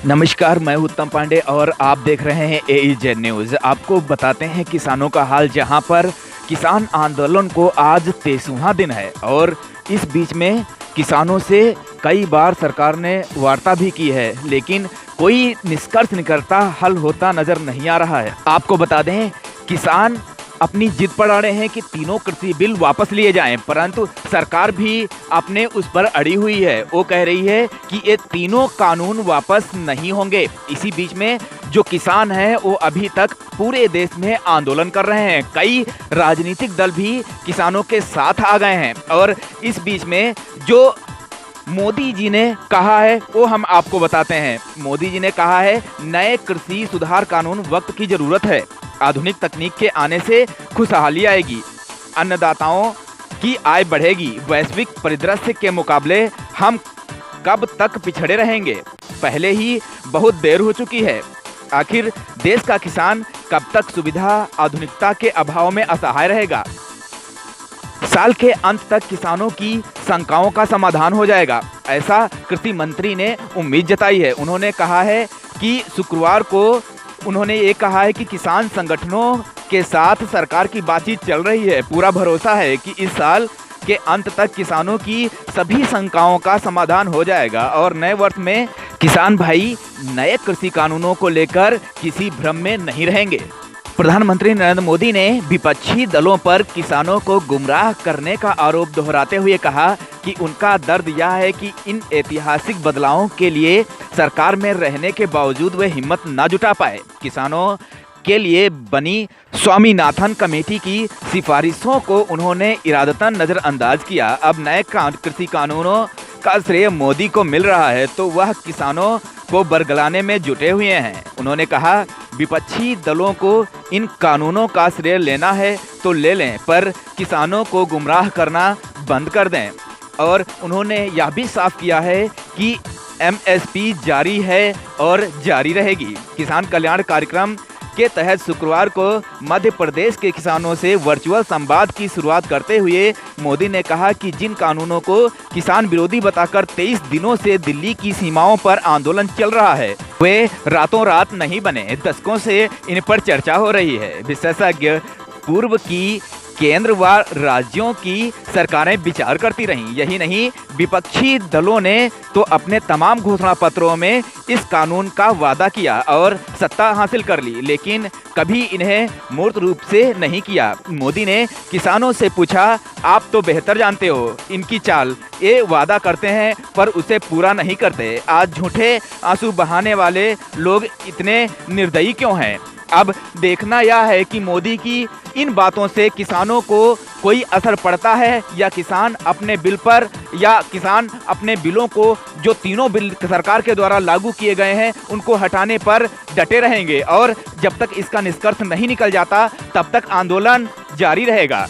नमस्कार, मैं उत्तम पांडे और आप देख रहे हैं AEZ न्यूज़। आपको बताते हैं किसानों का हाल, जहां पर किसान आंदोलन को आज 23वां दिन है और इस बीच में किसानों से कई बार सरकार ने वार्ता भी की है, लेकिन कोई निष्कर्ष निकलता हल होता नजर नहीं आ रहा है। आपको बता दें, किसान अपनी जिद पर अड़े हैं कि तीनों कृषि बिल वापस लिए जाएं, परंतु सरकार भी अपने उस पर अड़ी हुई है। वो कह रही है कि ये तीनों कानून वापस नहीं होंगे। इसी बीच में जो किसान हैं वो अभी तक पूरे देश में आंदोलन कर रहे हैं। कई राजनीतिक दल भी किसानों के साथ आ गए हैं और इस बीच में जो मोदी जी ने कहा है वो हम आपको बताते हैं। मोदी जी ने कहा है, नए कृषि सुधार कानून वक्त की जरूरत है। आधुनिक तकनीक के आने से खुशहाली आएगी, अन्नदाताओं की आय बढ़ेगी। वैश्विक परिदृश्य के मुकाबले हम कब तक पिछड़े रहेंगे? पहले ही बहुत देर हो चुकी है। आखिर देश का किसान कब तक सुविधा आधुनिकता के अभाव में असहाय रहेगा? साल के अंत तक किसानों की शंकाओं का समाधान हो जाएगा, ऐसा कृषि मंत्री ने उम्मीद जताई है। उन्होंने कहा है कि शुक्रवार को उन्होंने ये कहा है कि किसान संगठनों के साथ सरकार की बातचीत चल रही है। पूरा भरोसा है कि इस साल के अंत तक किसानों की सभी शंकाओं का समाधान हो जाएगा और नए वर्ष में किसान भाई नए कृषि कानूनों को लेकर किसी भ्रम में नहीं रहेंगे। प्रधानमंत्री नरेंद्र मोदी ने विपक्षी दलों पर किसानों को गुमराह करने का आरोप दोहराते हुए कहा कि उनका दर्द यह है कि इन ऐतिहासिक बदलावों के लिए सरकार में रहने के बावजूद वे हिम्मत न जुटा पाए। किसानों के लिए बनी स्वामीनाथन कमेटी की सिफारिशों को उन्होंने इरादतन नज़रअंदाज किया। अब नए कृषि कानूनों का श्रेय मोदी को मिल रहा है तो वह किसानों को बरगलाने में जुटे हुए हैं। उन्होंने कहा, विपक्षी दलों को इन कानूनों का श्रेय लेना है तो ले लें, पर किसानों को गुमराह करना बंद कर दें। और उन्होंने यह भी साफ किया है कि MSP जारी है और जारी रहेगी। किसान कल्याण कार्यक्रम के तहत शुक्रवार को मध्य प्रदेश के किसानों से वर्चुअल संवाद की शुरुआत करते हुए मोदी ने कहा कि जिन कानूनों को किसान विरोधी बताकर 23 दिनों से दिल्ली की सीमाओं पर आंदोलन चल रहा है, वे रातों रात नहीं बने। दशकों से इन पर चर्चा हो रही है। विशेषज्ञ पूर्व की केंद्र व राज्यों की सरकारें विचार करती रहीं। यही नहीं, विपक्षी दलों ने तो अपने तमाम घोषणा पत्रों में इस कानून का वादा किया और सत्ता हासिल कर ली, लेकिन कभी इन्हें मूर्त रूप से नहीं किया। मोदी ने किसानों से पूछा, आप तो बेहतर जानते हो इनकी चाल, ये वादा करते हैं पर उसे पूरा नहीं करते। आज झूठे आंसू बहाने वाले लोग इतने निर्दयी क्यों हैं? अब देखना यह है कि मोदी की इन बातों से किसानों को कोई असर पड़ता है या किसान अपने बिल पर या किसान अपने बिलों को, जो तीनों बिल सरकार के द्वारा लागू किए गए हैं, उनको हटाने पर डटे रहेंगे और जब तक इसका निष्कर्ष नहीं निकल जाता तब तक आंदोलन जारी रहेगा।